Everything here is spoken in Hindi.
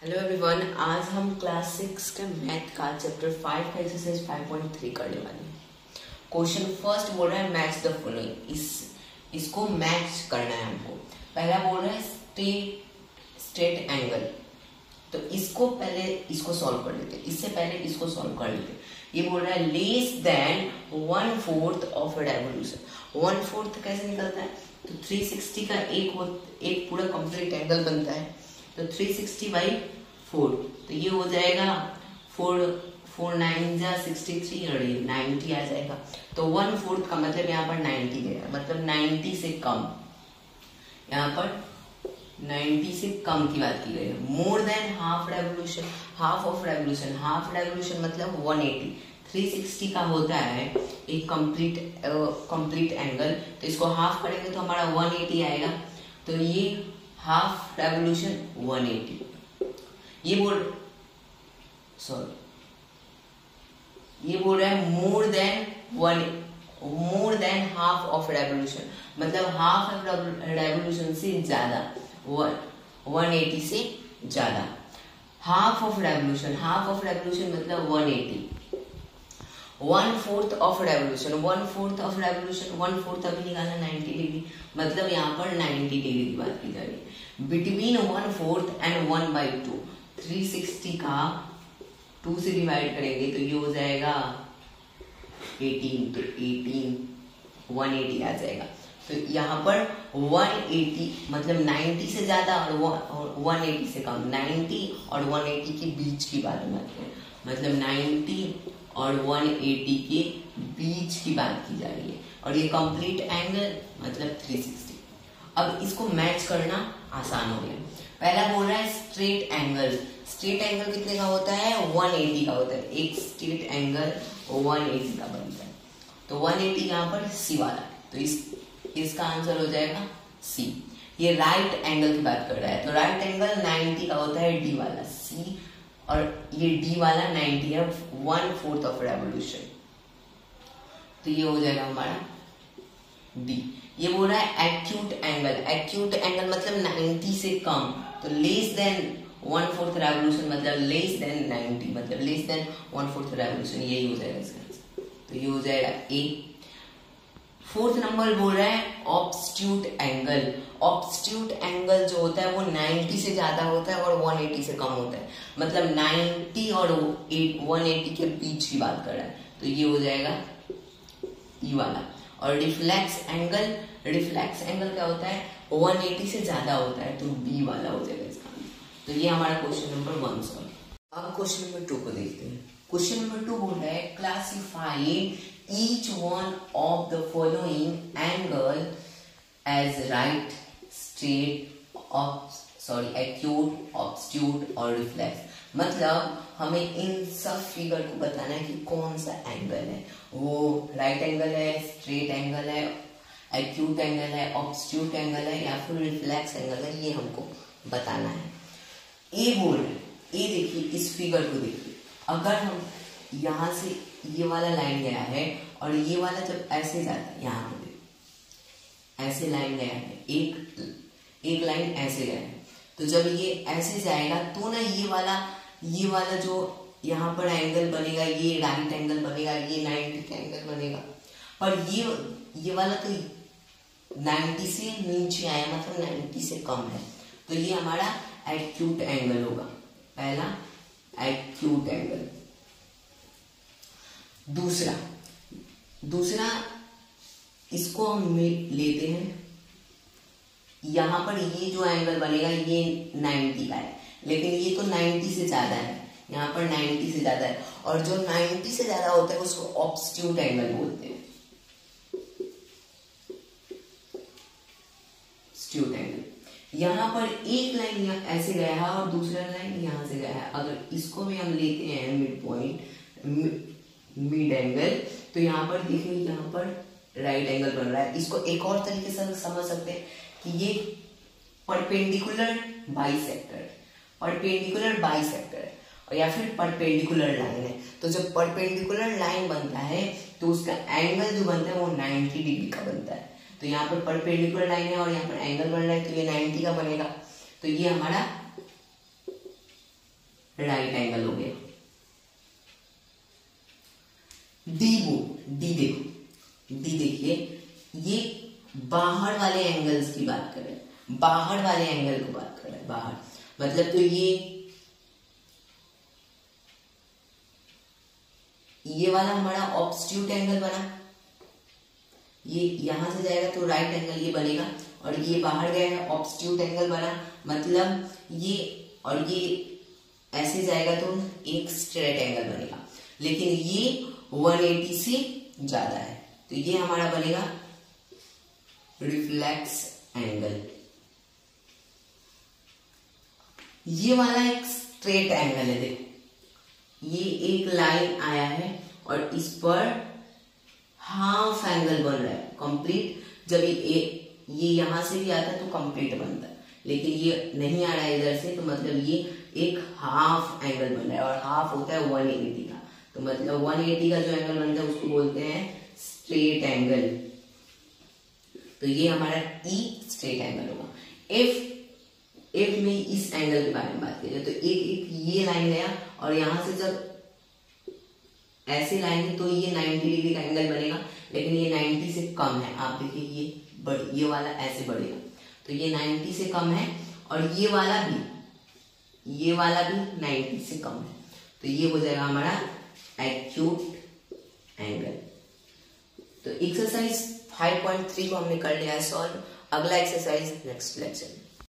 हेलो एवरीवन, आज हम क्लास 6 के मैथ का चैप्टर 5 का एक्सरसाइज 5.3 करने वाले हैं। क्वेश्चन फर्स्ट बोल रहा है मैच द फॉलोइंग। इसको मैच करना है हमको। पहला बोल रहा है स्ट्रेट एंगल, तो इसको सॉल्व कर लेते, इससे पहले इसको सॉल्व कर लेते। ये बोल रहा है less than 1/4 of A revolution. 1/4 कैसे निकलता है? तो 360 का एक पूरा कंप्लीट एंगल बनता है, तो 360/4, तो ये हो जाएगा 4 9 जा 63 और ये 90 आ जाएगा। तो 1/4 का मतलब यहाँ पर 90 गया, मतलब 90 से कम, यहाँ पर 90 से कम की बात की गई है। More than half revolution, half of revolution, half revolution मतलब 180। 360 का होता है एक कंप्लीट एंगल, तो इसको हाफ करेंगे तो हमारा 180 आएगा। तो ये हाफ रेवोल्यूशन 180। ये बोल रहा है more than half of revolution, मतलब हाफ ऑफ रेवोल्यूशन से ज्यादा, 180 से ज्यादा। हाफ ऑफ रेवोल्यूशन मतलब 180। 1/4 ऑफ रेवोल्यूशन, 1/4 अभी निकाला 90 डिग्री, मतलब यहाँ पर 90 डिग्री की बात की जा रही है। बिटवीन 1/4 एंड 1/2, 360 का 2 से डिवाइड करेंगे तो ये हो जाएगा 18, तो 180 आ जाएगा। तो यहाँ पर 180 मतलब 90 से ज्यादा और 180 से कम, 90 और 180 के बीच की बात करते हैं, मतलब 90 और 180 के बीच की बात की जा रही है। और ये कंप्लीट एंगल मतलब 360। अब इसको मैच करना आसान हो गया। पहला बोल रहा है स्ट्रेट एंगल। स्ट्रेट एंगल कितने का होता है? 180 का होता है। एक स्ट्रेट एंगल 180 का बनता है, तो 180 यहाँ पर सी वाला, तो इसका आंसर हो जाएगा सी। ये राइट एंगल की बात कर रहा है, तो राइट एंगल 90 का होता है, डी वाला सी, और ये डी वाला 90 है, 1/4 ऑफ रेवोल्यूशन, तो ये हो जाएगा हमारा डी। ये बोल रहा है एक्यूट एंगल मतलब 90 से कम, तो लेस देन 1/4 रेवोल्यूशन मतलब लेस देन 90, मतलब लेस देन 1/4 रेवोल्यूशन, यही हो जाएगा इसका आंसर, तो ये हो जाएगा ए। 4th नंबर बोल रहा है ऑब्स्ट्यूट एंगल। ऑब्स्ट्यूट एंगल जो होता है वो 90 से ज्यादा होता है और 180 से कम होता है, मतलब 90 और 180 के बीच की बात कर रहा है, तो ये हो जाएगा ई वाला। और रिफ्लेक्स एंगल क्या होता है? 180 से ज्यादा होता है, तो बी वाला हो जाएगा इसका। तो ये हमारा क्वेश्चन नंबर 1 सॉल्व। अब क्वेश्चन नंबर 2 को देखते हैं। क्वेश्चन नंबर 2 बोल रहा है classify each one of the following angle as right, straight, acute, obtuse और reflex। मतलब हमें इन सब फिगर को बताना है कि कौन सा एंगल है, वो राइट एंगल है, स्ट्रेट एंगल है, एक्यूट एंगल है, ऑब्स्ट्यूट एंगल है या फिर रिफ्लेक्स एंगल है, ये हमको बताना है। ए बोल रहे, ए देखिए, इस फिगर को देखिए, अगर हम यहाँ से ये वाला लाइन गया है और ये वाला जब ऐसे जाता है, यहाँ पे ऐसे लाइन गया है, एक लाइन ऐसे गया है, तो जब ये ऐसे जाएगा तो ना ये वाला जो यहाँ पर एंगल बनेगा, ये राइट एंगल बनेगा, ये 90 का एंगल बनेगा, पर ये वाला तो 90 से नीचे आया, मतलब 90 से कम है, तो ये हमारा एक्यूट एंगल होगा, पहला एक्यूट एंगल। दूसरा इसको हम लेते हैं, यहां पर ये जो एंगल बनेगा ये 90 का है, लेकिन ये तो 90 से ज्यादा है, यहाँ पर 90 से ज्यादा है, और जो 90 से ज्यादा होता है उसको ऑब्स्ट्यूट एंगल बोलते हैं। ऑब्स्ट्यूट एंगल, यहाँ पर एक लाइन ऐसे गया है और दूसरा लाइन यहाँ से गया है, अगर इसको भी हम लेते हैं मिड पॉइंट, मिड एंगल, तो यहाँ पर देखिए, यहाँ पर राइट एंगल बन रहा है। इसको एक और तरीके से समझ सकते हैं कि ये परपेंडिकुलर बाइसेक्टर और या फिर परपेंडिकुलर लाइन है। तो जब परपेंडिकुलर लाइन बनता है तो उसका एंगल जो बनता है वो 90 डिग्री का बनता है। तो यहाँ पर परपेंडिकुलर लाइन है और यहाँ पर एंगल बन रहा है, तो ये 90 का बनेगा। तो ये हमारा राइट एंगल हो गया। डी देखो, डी देखिए, ये बाहर वाले एंगल्स की बात कर रहे हैं, बाहर वाले एंगल को बात कर रहे हैं, बाहर मतलब तो ये वाला हमारा ऑब्स्ट्यूट एंगल बना, ये यहां से जाएगा तो राइट एंगल ये बनेगा, और ये बाहर गया है ऑब्स्ट्यूट एंगल बना, मतलब ये और ये ऐसे जाएगा तो एक स्ट्रेट एंगल बनेगा, लेकिन ये 180 से ज्यादा है तो ये हमारा बनेगा रिफ्लेक्स एंगल। ये वाला एक स्ट्रेट एंगल है, देखो ये एक लाइन आया है और इस पर हाफ एंगल बन रहा है कंप्लीट। जब ये यहां से भी आता है तो कंप्लीट बनता है, लेकिन ये नहीं आ रहा है इधर से, तो मतलब ये एक हाफ एंगल बन रहा है, और हाफ होता है 180 का, तो मतलब 180 का जो एंगल बनता है उसको बोलते हैं स्ट्रेट एंगल। तो ये हमारा ई स्ट्रेट एंगल होगा। एफ में इस एंगल के बारे में बात की जाए तो एक ये लाइन गया और यहां से जब ऐसे लाइन है तो ये 90 डिग्री का एंगल बनेगा, लेकिन ये 90 से कम है। आप देखिए ये वाला ऐसे बढ़ेगा तो ये 90 से कम है, और ये वाला भी 90 से कम है, तो ये हो जाएगा हमारा एक्यूट एंगल। तो एक्सरसाइज 5.3 को हमने कर लिया है सॉल्व। अगला एक्सरसाइज नेक्स्ट लेक्चर में।